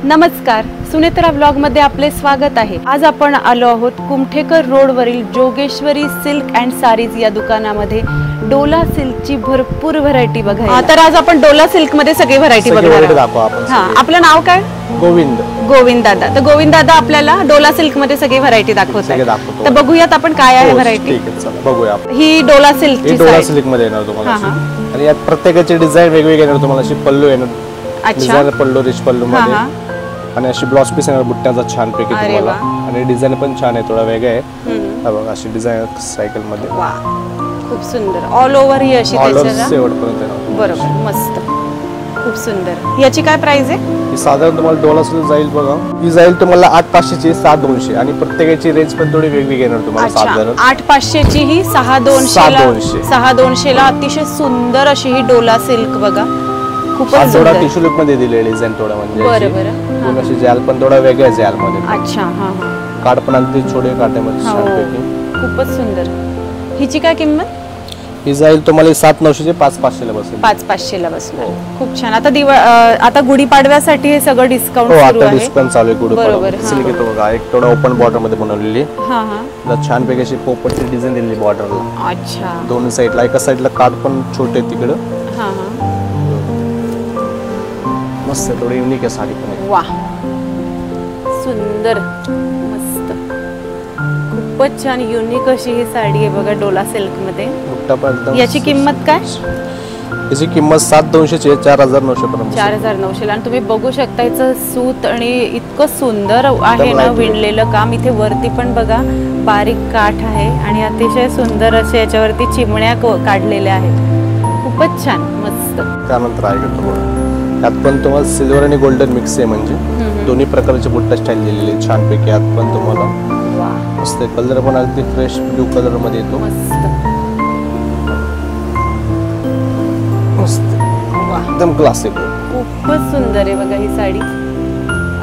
नमस्कार, सुनेत्रा ब्लॉग मध्ये आपले स्वागत आहे। आज आपण आलो आहोत कुमठेकर रोड वरील जोगेश्वरी सिल्क अँड सारीज या दुकानामध्ये डोला सिल्कची भरपूर व्हरायटी बघायला। तर आज आपण डोला सिल्क मध्ये सगळी व्हरायटी बघणार आहोत। हां, आपलं नाव काय? गोविंद। गोविंद दादा। तर गोविंद दादा आपल्याला डोला सिल्क मध्ये सगळी व्हरायटी दाखवतात। तर बघूयात आपण काय आहे व्हरायटी। ठीक आहे, चला बघूया आपण। ही डोला सिल्कची डोला सिल्क मध्ये येणार तुम्हाला आणि यात प्रत्येकाची डिझाइन वेगवेगळी येणार तुम्हाला। अशी पल्लू येणार, डिझाइन पल्लू रिच पल्लू मध्ये आणि अशी ब्लाउज पीस येणार बुट्ट्याचा छान पैकी तुम्हाला आणि डिझाइन पण छान आहे, थोडा वेगळा आहे। हा बघा अशी डिझाइन सायकल मध्ये, वाह खूप सुंदर। ऑल ओव्हर ही अशी त्याच्याला शेवटपर्यंत येणार। बरोबर, मस्त, खूप सुंदर। याची काय प्राइस आहे? ही साधारण तुम्हाला डोला सिल्क जाईल बघा, ही जाईल तुम्हाला 8500 ची 7200 आणि प्रत्येकाची रेंज पण थोडी वेगवेगळी येणार तुम्हाला। साधारण 8500 ची ही 6200 ला अतिशय सुंदर अशी ही डोला सिल्क बघा, खूपच थोडा टिश्यू लुक मध्ये दिलेली डिझाइन थोडा म्हणजे बरोबर। अशी जॅल पण थोडा वेगळा जॅल मध्ये। अच्छा, हां हां, कार्ड पण अगदी छोटे काट्यामध्ये छान पैकी, खूपच सुंदर। हिची काय किंमत? ही जाईल तुम्हाला 7900 चे 5500 ला बसेल। 5500 ला बसणार, खूप छान। आता गुढीपाडव्यासाठी हे सगळं डिस्काउंट सुरू आहे। आता डिस्काउंट चालू आहे गुढीपाडवा सिल्क तो बघा, एक थोडा ओपन बॉर्डर मध्ये बनवलेली। हां हां, तर छान पैकी अशी पोपटची डिझाइन दिलेली बॉर्डरला। अच्छा, दोन्ही साइडला, एका साइडला कार्ड पण छोटे तिकडे। हां हां, मस्त, थोडी युनिक आहे साडी पण। वाह सुंदर, मस्त, खूपच छान युनिक अशी ही साडी आहे बघा डोला सिल्क मध्ये। बुट्टा पण एकदम। याची किंमत काय? याची किंमत 7200 ची 4900 पर्यंत। 4900 आणि तुम्ही बघू शकता याचं सूत आणि इतकं सुंदर आहे ना विणलेलं काम। इथे वरती पण बघा बारीक काठ आहे आणि अतिशय सुंदर असे याच्यावरती चिमण्या काढलेल्या आहेत, खूपच छान, मस्त। त्यानंतर आहे तुम्हाला यात पण तुम्हाला सिल्वर आणि गोल्डन मिक्स आहे, म्हणजे दोन्ही प्रकारचे बुट्टा स्टाईल दिलेली आहे छान पैकी। यात पण तुम्हाला मस्त कलर पण अगदी फ्रेश ब्लू कलर मध्ये येतो, मस्त मस्त, एकदम क्लासिक, खूपच सुंदर आहे बघा ही साडी।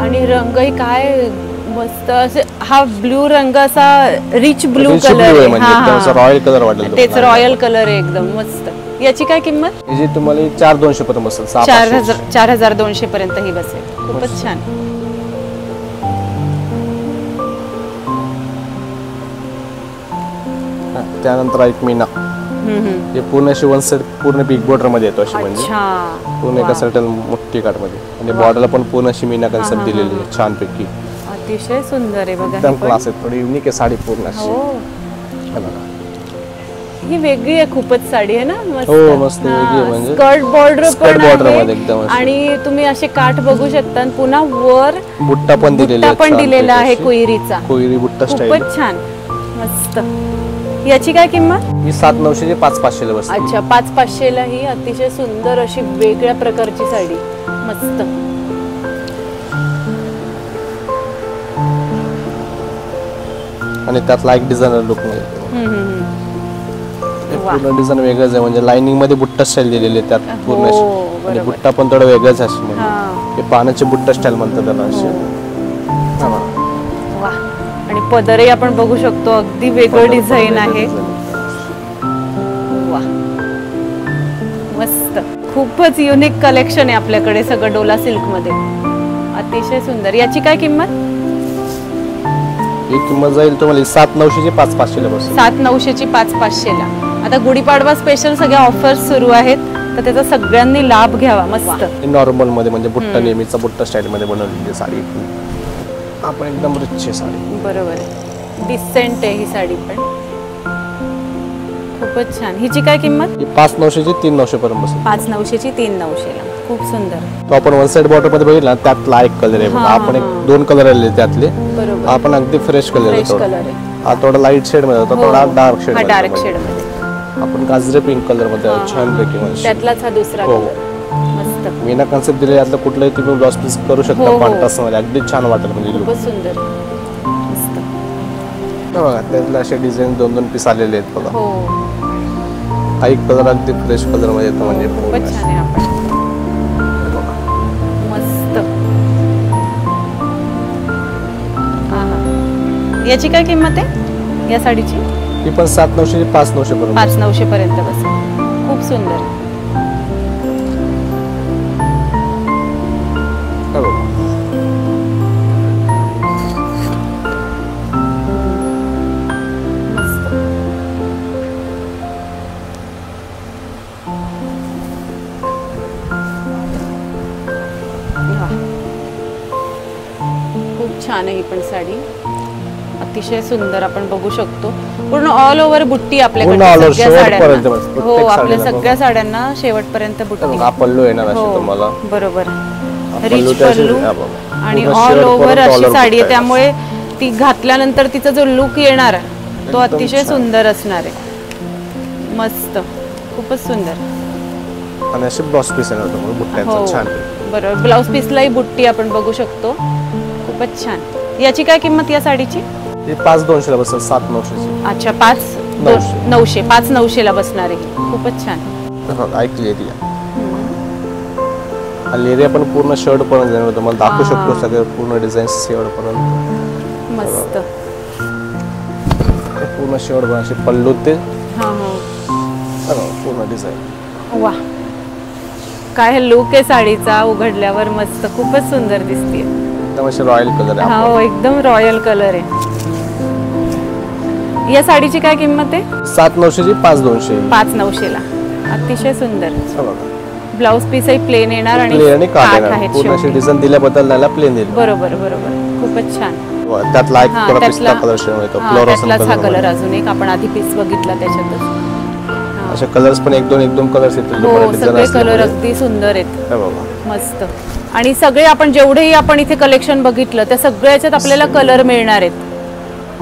आणि रंगही काय मस्त, असे हा ब्लू रंग असा रिच ब्लू कलर आहे, म्हणजे रॉयल कलर वाटेल, तेच रॉयल कलर आहे एकदम मस्त। याची काय किंमत? याची तुम्हाला 4200 पर्यंत बसेल। 4200 पर्यंत ही बसेल, खूपच छान। त्यानंतर एक मीना, हे पूर्ण अशी वन साइड पूर्ण बिग बॉर्डर मध्ये येतो अशी, म्हणजे पूर्ण एका साइड मोठी काठ मध्ये आणि बॉर्डरला पण पूर्ण अशी मीना कन्सेप्ट दिलेली आहे छान पैकी, अतिशय सुंदर आहे बघा, एकदम क्लास आहे, थोडी युनिक आहे साडी पूर्ण अशी। ही वेगळी आहे खूपच साडी आहे ना, मस्त। हो मस्त, वेगळी आहे म्हणजे स्कर्ट बॉर्डर पण मध्ये एकदम, आणि तुम्ही असे काठ बघू शकता आणि पुन्हा वर बुट्टा पण दिलेला आहे कोयरीचा, कोयरी बुट्टा स्टाईल, खूपच छान, मस्त। याची काय किंमत? ही 7900 ची 5500 ला बसते। अच्छा, 5500 ला ही अतिशय सुंदर अशी वेगळ्या प्रकारची साडी, मस्त। आणि त्यातला एक डिझायनर लुक मध्ये पूर्ण डिझाइन वेगळंच आहे, म्हणजे लाइनिंग मध्ये बुट्टा स्टाईल दिलेली आहे त्यात पूर्ण अशी, आणि बुट्टा पण थोडा वेगळाच आहे अशी, म्हणजे हे पानाचे बुट्टा स्टाईल म्हणतात त्याला अशी। वाह, आणि पदरही आपण बघू शकतो, अगदी वेगळं डिझाइन आहे, वाह मस्त, खूपच युनिक कलेक्शन आहे आपल्याकडे सगळं डोला सिल्क मध्ये, अतिशय सुंदर। याची काय किंमत? ही किंमत जाईल तुम्हाला 7900 ची 5500 ला बसेल। 7900 ची 5500 ला। आता गुढीपाडवा स्पेशल सगळ्या ऑफर्स सुरू आहेत, तर त्याचा सगळ्यांनी लाभ घ्यावा, मस्त। नॉर्मल मध्ये म्हणजे बुट्टा नेहमीचा बुट्टा स्टाईल मध्ये बनवलेली साडी, आपण एकदम रिच आहे साडी, बरोबर आहे, डिसेंट आहे ही साडी पण, खूपच छान। हिची काय किंमत? 5900 ची 3900 पर्यंत बसेल। 5900 ची 3900 ला, खूप सुंदर। तो आपण वन साइड बॉर्डर मध्ये बघितला त्यातला एक कलर आहे बघा, आपण एक 2 कलर आले त्यातले, बरोबर, आपण अगदी फ्रेश कलर आहे, हा थोडा लाईट शेड मध्ये होता, थोडा डार्क शेड मध्ये, आपण गाजरे पिंक कलर मध्ये छान पैकी, म्हणजे त्यातलाच हा दुसरा कलर, मस्त। मीना कन्सेप्ट दिले, यातलं कुठलंही तुम्ही ब्लाउज पीस करू शकता कॉन्ट्रास्ट मध्ये, अगदी छान वाटेल, म्हणजे खूपच सुंदर, मस्त। बघा त्यातले असे डिझाइन 2-2 पीस आलेले आहेत बघा, हा एक कलर अगदी फ्रेश कलर मध्ये येतो, म्हणजे खूपच छान आहे, आपण मस्त। याची काय किंमत आहे या साडीची? ही पण 7900 5900 पर्यंत, 5900 पर्यंत बस, खूप सुंदर। छान आहे ही पण साडी, अतिशय सुंदर. आपण बघू शकतो पूर्ण ऑल ओव्हर बुट्टी आपल्याकडे सगळ्या साड्यांना. हो, आपल्या सगळ्या साड्यांना शेवटपर्यंत बुट्टी. हा पल्लू येणार अशी तुम्हाला. बरोबर, रिच पल्लू आणि ऑल ओव्हर अशी साडी आहे, त्यामुळे ती घातल्यानंतर तिचा जो लुक येणार तो अतिशय सुंदर असणार आहे. मस्त, खूपच सुंदर. आणि अशी ब्लाउज पीस येणार तुम्हाला बुट्ट्यांचा छान. बरोबर, ब्लाउज पीसलाही बुट्टी आपण बघू शकतो. खूपच छान. याची काय किंमत या साडीची? ही 5,200 ला बसेल, 7,900. अच्छा, 5,900. 5,900 ला बसणार आहे. खूपच छान. ऐकली ती लेरिया पण पूर्ण शर्ट पर्यंत देणार तुम्हाला. दाखवू शकतो सगळे पूर्ण डिझाईन शेवट पर्यंत. मस्त. पूर्ण शेवट पण अशी पल्लू ते पूर्ण डिझाईन. वा, काय लुक आहे साडीचा उघडल्यावर. मस्त, खूपच सुंदर दिसते. एकदम अशी रॉयल कलर आहे. हो, एकदम रॉयल कलर आहे. या साडीची काय किंमत आहे? 7,900 ची 5,200. 5,900 ला. अतिशय सुंदर. ब्लाउज पीस ही प्लेन येणार आणि काठ आहे. पूर्ण अशी डिझाइन दिल्याबद्दल त्याला प्लेन दिली. बरोबर बरोबर, खूपच छान. त्यातला एक थोडा पिस्ता कलर शेड येतो, फ्लोरोसेंट कलर. हा कलर अजून एक आपण आधी पीस बघितला त्याच्यातच. असे कलर्स पण एक दोन कलर्स येतील. हो, सगळे कलर अगदी सुंदर आहेत. मस्त. आणि सगळे आपण जेवढेही आपण इथे कलेक्शन बघितलं त्या सगळ्याच्यात आपल्याला कलर मिळणार आहेत.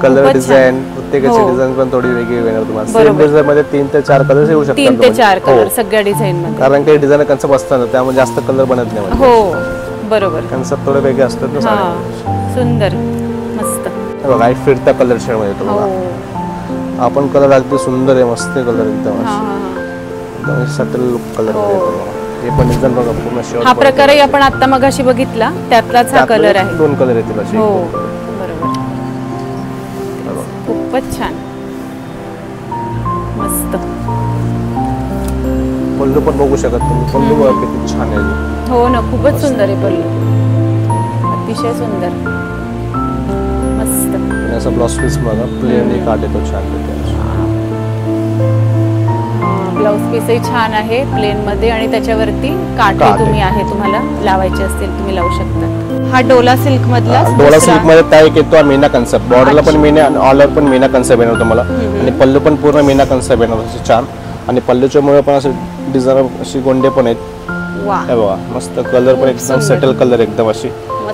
कलर डिझाइन प्रत्येकाची डिझाइन पण थोडी वेगळी येणार तुम्हाला. सेम डिझाइन मध्ये 3 ते 4 कलर्स येऊ शकतात. 3 ते 4 कलर सगळ्या डिझाइन मध्ये. कारण काही डिझाइन कन्सेप्ट असतात ना, त्यामुळे जास्त कलर बनत नाही. हो, बरोबर. कन्सेप्ट थोडे वेगळे असतात ना साड्यांचे. सुंदर, मस्त. बघा, एक फिरता कलर शेड मध्ये येतो बघा. आपण कलर अगदी सुंदर आहे, मस्त कलर एकदम सटल लुक कलर मध्ये येतो. हे पण डिझाइन बघा पूर्ण शेड. हा प्रकारही आपण आता मगाशी बघितला त्यातलाच हा कलर आहे. 2 कलर येतील असे. हो, बरोबर. खूपच छान. मस्त. पल्लू पण बघू शकत तुम्ही. पल्लू बघा किती छान आहे. हो ना, खूपच सुंदर आहे पल्लू. अतिशय सुंदर. मस्त. आणि असं ब्लाउज पीस बघा प्लेन काट येतो छान. ब्लाउज पीसही छान आहे प्लेन मध्ये आणि त्याच्यावरती काठी तुम्ही आहे तुम्हाला लावायचे असतील तुम्ही लावू शकता. हा डोला सिल्क मधला. डोला सिल्क मध्ये त्या एक येतो मीना कन्सेप्ट. बॉर्डरला पण मीना आणि ऑल ओव्हर पण मीना कन्सेप्ट येणार तुम्हाला. आणि पल्लू पण पूर्ण मीना कन्सेप्ट येणार असे छान. आणि पल्लूच्या मुळे पण असे डिझाईन अशी गोंडे पण आहेत. हे बघा, मस्त कलर पण एकदम सेटल कलर एकदम अशी.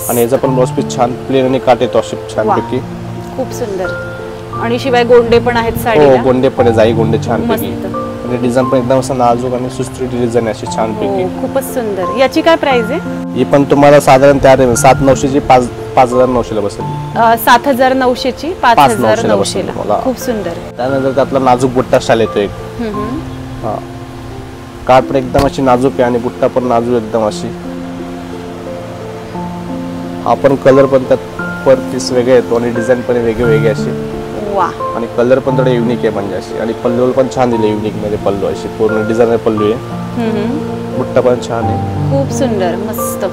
आणि याचा पण ब्लाउज पीस छान प्लेन आणि काट येतो अशी छान पैकी. खूप सुंदर. आणि शिवाय गोंडे पण आहेत साडीला. हो, गोंडे पण जाई गोंडे छान पैकी. आणि डिझाइन पण एकदम असं नाजूक आणि सुस्थित डिझाइन अशी छान पैकी. खूपच सुंदर. याची काय प्राइस आहे? ही पण तुम्हाला साधारण त्या 7,900 ची 5,900 ला बसेल. 7,900 ची 5,900 ला. खूप सुंदर. त्यानंतर त्यातला नाजूक बुट्टा स्टाईल येतो एक. हा, काठ पण एकदम अशी नाजूक आहे आणि बुट्टा पण नाजूक एकदम अशी. हा पण कलर पण त्यात पर पीस वेगळे येतो आणि डिझाइन पण वेगळे अशी. आणि कलर पण थोडे युनिक आहे म्हणजे अशी. आणि पल्लू पण छान दिले युनिक मध्ये. पल्लू अशी पूर्ण डिझायनर पल्लू आहे. बुट्टा पण छान आहे. खूप सुंदर, मस्त.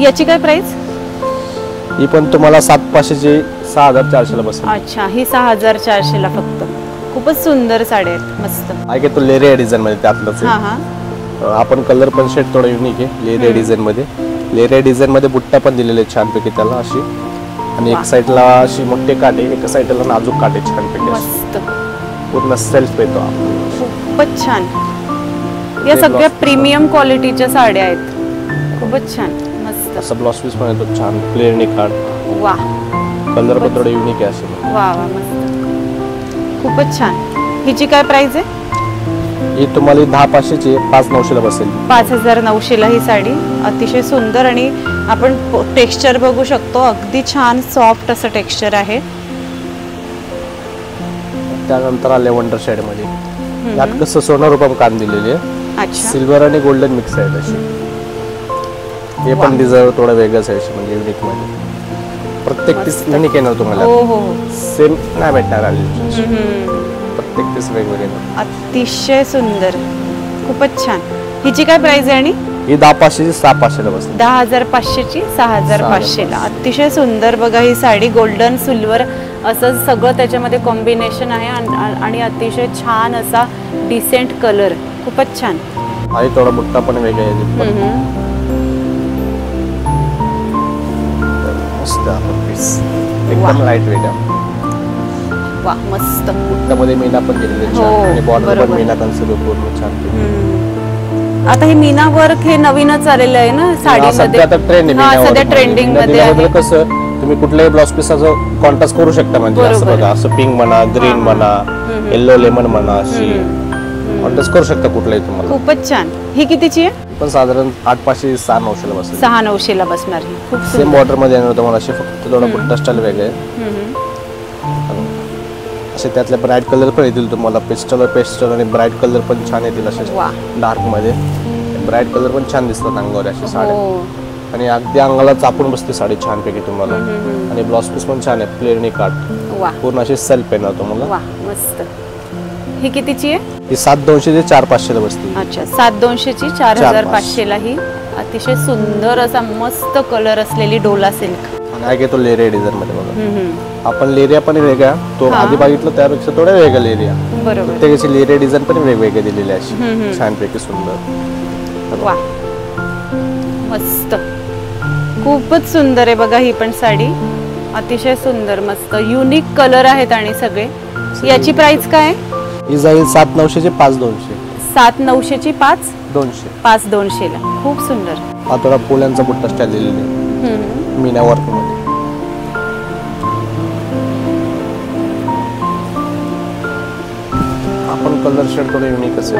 याची काय प्राइस? ही पण तुम्हाला 7,500 ची 6,400 ला बसेल. अच्छा, ही 6,400 ला फक्त. खूपच सुंदर साड्या आहेत, मस्त. आहे तो लेरिया डिझाइन मध्ये त्यातलंच. आपण कलर पण शेड थोडा युनिक आहे लेरिया डिझाइन मध्ये. लेरिया डिझाइन मध्ये बुट्टा पण दिलेले छान पैकी त्याला अशी. आणि एक साइडला अशी मोठे काटे, एका साइडला नाजूक काटे छान पैकी. मस्त. पूर्ण सेल्फ येतो. खूपच छान. या सगळ्या प्रीमियम क्वालिटीच्या साड्या आहेत. खूपच छान, मस्त. असं ब्लाउज पीस पण येतो छान प्लेन आणि काट. वा, कलर पण थोडे युनिक आहे असे. वा वा, मस्त. खूपच छान. हिची काय प्राइस आहे? ही तुम्हाला 10,500 ची 5,900 ला बसेल. 5,900 ला ही साडी. अतिशय सुंदर. आणि आपण टेक्स्चर बघू शकतो, अगदी छान सॉफ्ट असं टेक्स्चर आहे. त्यानंतर आले वंडर शेड मध्ये. यात कसं सोनं रूपम काम दिलेली आहे. सिल्वर आणि गोल्डन मिक्स आहे अशी. हे पण डिझाइन थोडं वेगळंच आहे म्हणजे युनिक मध्ये. प्रत्येक पीस युनिक येणार तुम्हाला. सेम नाही भेटणार आली. प्रत्येक पीस वेगवेगळे. अतिशय सुंदर, खूपच छान. हिची काय प्राइस आहे? आणि ही 10,500 ची 6,500 ला बसते. 10,500 ची 6,500 ला. अतिशय सुंदर बघा ही साडी. गोल्डन सिल्वर असं सगळं त्याच्यामध्ये कॉम्बिनेशन आहे. आणि अतिशय छान असा डिसेंट कलर. खूपच छान. आणि थोडा बुट्टा पण वेगळा आहे. एकदम लाईट वेट आहे. वा मस्त. बुट्ट्यामध्ये मीना पण दिलेली आहे छान आणि बॉर्डर पण मीना कन्सेप्ट पूर्ण छान. आता हे मीना वर्क हे नवीनच आलेलं आहे ना साडीमध्ये. आता ट्रेंड आहे मीना वर्क. सध्या ट्रेंडिंग मध्ये आहे. कसं तुम्ही कुठल्याही ब्लाउज पीस असं कॉन्ट्रास्ट करू शकता म्हणजे असं बघा असं पिंक म्हणा ग्रीन म्हणा येलो लेमन म्हणा अशी कॉन्ट्रास्ट करू शकता कुठलाही तुम्हाला. खूपच छान. ही कितीची आहे? पण साधारण 8,500 6,900 ला बसेल. 6,900 ला बसणार ही. खूप सेम बॉर्डर मध्ये येणार तुम्हाला असे फक्त थोडा बुट्टा स्टाईल वेगळे असे त्यातले ब्राईट कलर पण येतील तुम्हाला. पेस्टल आणि ब्राईट कलर पण छान येतील असे डार्क मध्ये. ब्राईट कलर पण छान दिसतात अंगावर अशी साडी आणि अगदी अंगाला चापून बसते साडी छानपैकी तुम्हाला. आणि ब्लाउज पीस पण छान आहे प्लेन काट पूर्ण असे सेल्फ येणार तुम्हाला. मस्त. ही कितीची आहे? ही 7,200 ते 4,500 ला बसते. अच्छा 7,200 ची 4,500 ला ही अतिशय सुंदर असा मस्त कलर असलेली डोला सिल्क. आणि हा घेतो लेरिया डिझाइन मध्ये बघा. आपण लेरिया पण वेगळा तो आधी बघितलं त्यापेक्षा थोडा वेगळा लेरिया. बरोबर. त्याची लेरिया डिझाइन पण वेगवेगळे दिलेली अशी छानपैकी सुंदर. वा मस्त. खूपच सुंदर आहे बघा ही पण साडी. अतिशय सुंदर मस्त युनिक कलर आहेत आणि सगळे. याची प्राइस काय आहे? ही जाईल 7,900 चे 5,200. 7,900 ची 5,200. 5,200 ला. खूप सुंदर. हा थोडा पोल्यांचा बुट्टा स्टाईल दिलेला आहे मीना वर्क मध्ये. आपण कलर शेड थोडे युनिक असेल.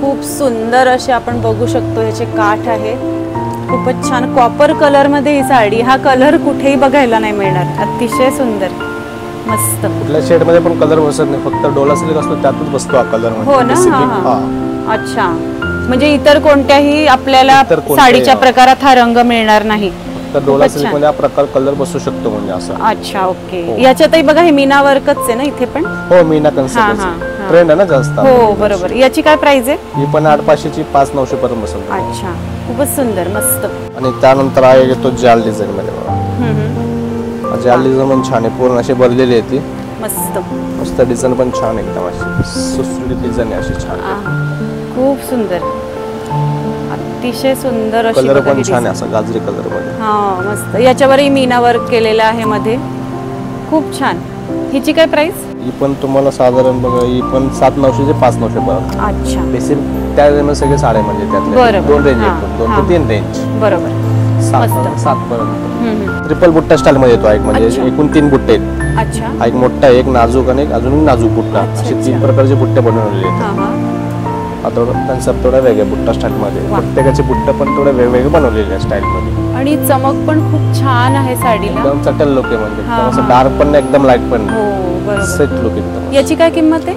खूप सुंदर असे आपण बघू शकतो ह्याचे काठ आहेत. खूपच छान कॉपर कलर मध्ये ही साडी. हा कलर कुठेही बघायला नाही मिळणार. अतिशय सुंदर मस्त. कुठल्या शेड मध्ये पण कलर बसत नाही फक्त डोला सिल्क असतो त्यातच बसतो हा कलर. हो ना. अच्छा म्हणजे इतर कोणत्याही आपल्याला साडीच्या प्रकारात हा रंग मिळणार नाही. तर डोला सिल्क मध्ये हा प्रकार कलर बसू शकतो म्हणजे असं. अच्छा ओके. याच्यातही बघा हे मीना वर्कच आहे ना इथे पण. हो मीना कन्सेप्ट ट्रेंड आहे ना जास्त. हो बरोबर. याची काय प्राइस आहे? ही पण 8,500 ची 5,900 पर्यंत बसेल. अच्छा खूपच सुंदर मस्त. आणि त्यानंतर आहे येतो जाल डिझाइन मध्ये बघा. जाल डिझाइन पण छान आहे पूर्ण अशी भरलेली आहे ती. मस्त मस्त डिझाइन पण छान एकदम अशी सुसुडीत डिझाइन आहे अशी छान. खूप सुंदर अतिशय सुंदर अशी. कलर पण छान आहे असा गाजरी कलर मध्ये. हा मस्त. याच्यावरही मीना वर्क केलेला आहे मध्ये. खूप छान. हिची काय प्राइस? ही पण तुम्हाला साधारण बघा ही पण 7,900 ते 5,900 पर्यंत. अच्छा. बेसिक त्या रेंजमध्ये सगळे साड्या म्हणजे त्यातले 2 रेंज आहेत 2 ते 3 रेंज. बरोबर. 7 पर्यंत. ट्रिपल बुट्टा स्टाईल मध्ये येतो एक म्हणजे एकूण 3 बुट्टे आहेत. अच्छा. एक मोठा एक नाजूक आणि एक अजून नाजूक बुट्टा असे 3 प्रकारचे बुट्टे बनवलेले आहेत. आता कन्सेप्ट थोडा वेगळा बुट्टा स्टाईल मध्ये. प्रत्येकाचे बुट्टे पण थोडे वेगवेगळे बनवलेले स्टाईल मध्ये. आणि चमक पण खूप छान आहे साडीला. एकदम चटल लुक आहे म्हणजे असं डार्क पण नाही एकदम लाईट पण हो बरोबर. सेट लुक एकदम. याची काय किंमत आहे?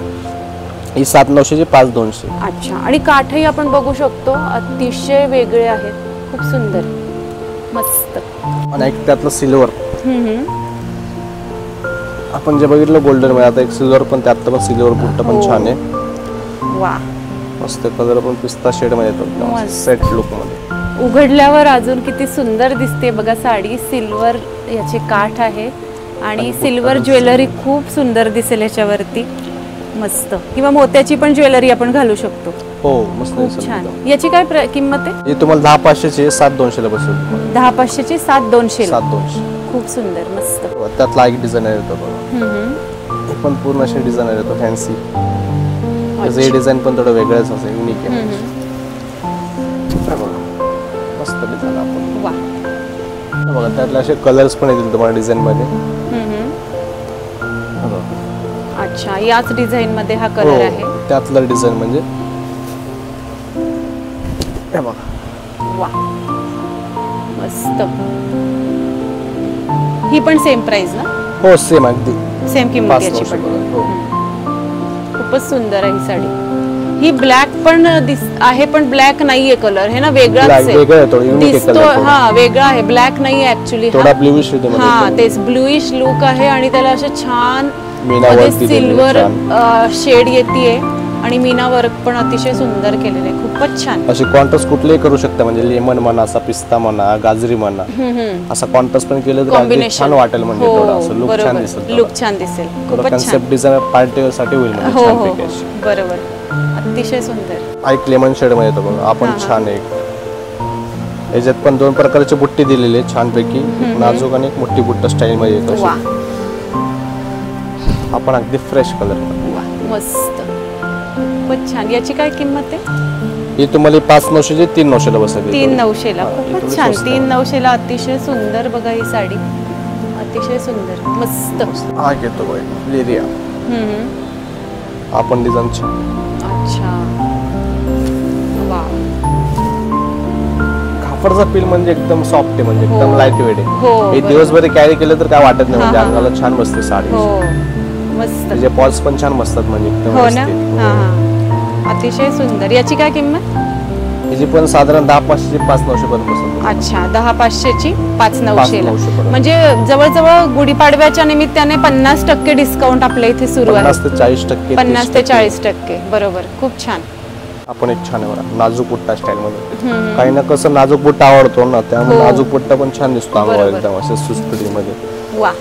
ही 7,900 ची 5,200. अच्छा. आणि काठही आपण बघू शकतो अतिशय वेगळे आहेत. खूप सुंदर मस्त. आणि एक त्यातलं सिल्वर आपण जे बघितलं गोल्डन मध्ये आता एक सिल्वर पण त्यातलं पण सिल्वर बुट्टा पण छान आहे. वा मस्त. कलर पण पिस्ता शेड मध्ये येतो सेट लुक मध्ये. उघडल्यावर अजून किती सुंदर दिसते बघा साडी. सिल्वर याचे काठ आहे आणि सिल्वर ज्वेलरी खूप सुंदर दिसेल याच्यावरती. मस्त. किंवा मोत्याची पण ज्वेलरी आपण घालू शकतो. हो मस्त. छान. याची काय किंमत आहे? ही तुम्हाला 10,500 ची 7,200 ला बसेल. 10,500 ची 7,200. 7,200. खूप सुंदर मस्त. त्यातला एक डिझायनर येतो बघा. हे पण पूर्ण असे डिझायनर येतो फॅन्सी. त्याचं हे डिझाइन पण थोडं वेगळंच असं युनिक आहे. मस्त डिझाइन आपण. वा बघा त्यातले असे कलर्स पण येतील तुम्हाला डिझाइन मध्ये. अच्छा. याच डिझाइन मध्ये हा कलर आहे. त्यातला डिझाइन म्हणजे हे बघा. वा मस्त. ही पण सेम प्राइस ना? हो सेम अगदी सेम किंमत याची पण. खूपच सुंदर आहे ही साडी. ही ब्लॅक पण आहे पण ब्लॅक नाहीये कलर हे ना वेगळाच आहे. दिसतो. हा वेगळा आहे. ब्लॅक नाही आहे ऍक्च्युली. थोडा ब्लूइश आहे. हा तेच ब्लूइश लुक आहे आणि त्याला असं छान सिल्वर शेड येते आणि मीना वर्क पण अतिशय सुंदर केलेले. खूपच छान. असे कॉन्ट्रास्ट कुठलेही करू शकता म्हणजे लेमन म्हणा असा पिस्ता म्हणा गाजरी म्हणा असा कॉन्ट्रास्ट पण केलं तर छान वाटेल म्हणजे थोडा असं लुक छान दिसेल. लुक छान दिसेल. खूपच कन्सेप्ट डिझाइन पार्टी साठी होईल म्हणजे छान पैकी अशी. बरोबर. अतिशय सुंदर. एक लेमन शेड मध्ये येतो बघा आपण छान एक. याच्यात पण 2 प्रकारचे बुट्टी दिलेले छान पैकी नाजूक आणि एक मोठी बुट्टा स्टाईल मध्ये येतो. पण अगदी फ्रेश कलर. वा मस्त, खूपच छान. याची काय किंमत आहे? ही तुम्हाला 5,900 ची 3,900 बसेल. 3,900 खूपच छान. 3,900 अतिशय सुंदर बघा ही साडी, अतिशय सुंदर मस्त. हा घेतो बघ लिरिया. आपण डिझाईन छान. अच्छा वाव. कापडचा फील म्हणजे एकदम सॉफ्ट आहे, म्हणजे एकदम लाईट वेट आहे. हो हे दिवसभर कॅरी केलं तर काय वाटत नाही, म्हणजे अंगाला छान बसते साडी. हो मस्त. त्याचे पॉल्स पण छान बसतात, म्हणजे एकदम हो ना. अतिशय सुंदर. याची काय किंमत? याची पण साधारण 10,500 ची 5,900 पर्यंत बसते. अच्छा 10,500 ची 5,900 पर्यंत. म्हणजे जवळजवळ गुढीपाडव्याच्या निमित्ताने 50% डिस्काउंट आपल्या इथे सुरू आहे. 50 ते 40%. 50 ते 40%. बरोबर. खूप छान. आपण एक छान आहे बघा नाजूक बुट्टा स्टाईल मध्ये. काही ना कसं नाजूक बुट्टा आवडतो ना, त्यामुळे नाजूक बुट्टा पण छान दिसतो अंगावर एकदम असं सुस्पडी मध्ये. वा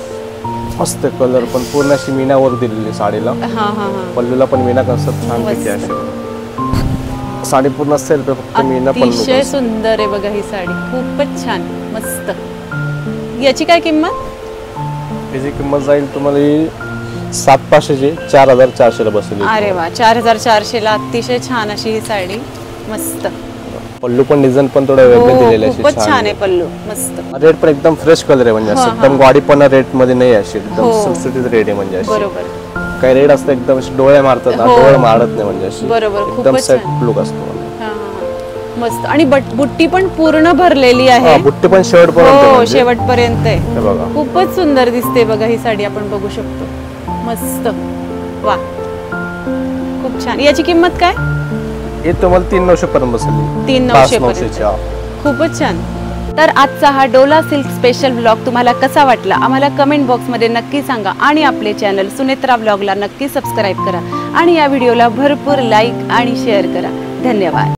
मस्त. कलर पण पूर्ण अशी मीनावर दिलेली साडीला. पल्लूला पण मीना कन्सेप्ट छान पैकी आहे. साडी पूर्ण सेल्फ फक्त मीना पल्लू. अतिशय सुंदर आहे बघा ही साडी, खूपच छान मस्त. याची काय किंमत? याची किंमत जाईल तुम्हाला 7,500 ची 4,400 ला बसेल. अरे वा 4,400 ला अतिशय छान अशी ही साडी मस्त. पल्लू पण डिझाईन पण थोडं वेगळं दिलेलं आहे. खूपच छान आहे पल्लू मस्त. रेट पण एकदम फ्रेश कलर आहे, म्हणजे असं एकदम गाडी पण रेट मध्ये नाही अशी एकदम सुटसुटीत रेट आहे. म्हणजे बरोबर. काही रेट असतं एकदम डोळे मारतात, डोळे मारत नाही, म्हणजे अशी बरोबर. एकदम सेट लुक असतो मस्त. आणि बुट्टी पण पूर्ण भरलेली आहे. बुट्टी पण शेवट पर्यंत. शेवटपर्यंत आहे. बघा खूपच सुंदर दिसते बघा ही साडी, आपण बघू शकतो. मस्त. वा खूप छान. याची किंमत काय? हे तुम्हाला 3,900 पर्यंत बसेल. 3,900 पर्यंत. खूपच छान. तर आजचा हा डोला सिल्क स्पेशल ब्लॉग तुम्हाला कसा वाटला आम्हाला कमेंट बॉक्समध्ये नक्की सांगा. आणि आपले चॅनल सुनेत्रा ब्लॉगला नक्की सबस्क्राईब करा आणि या व्हिडिओला भरपूर लाईक आणि शेअर करा. धन्यवाद.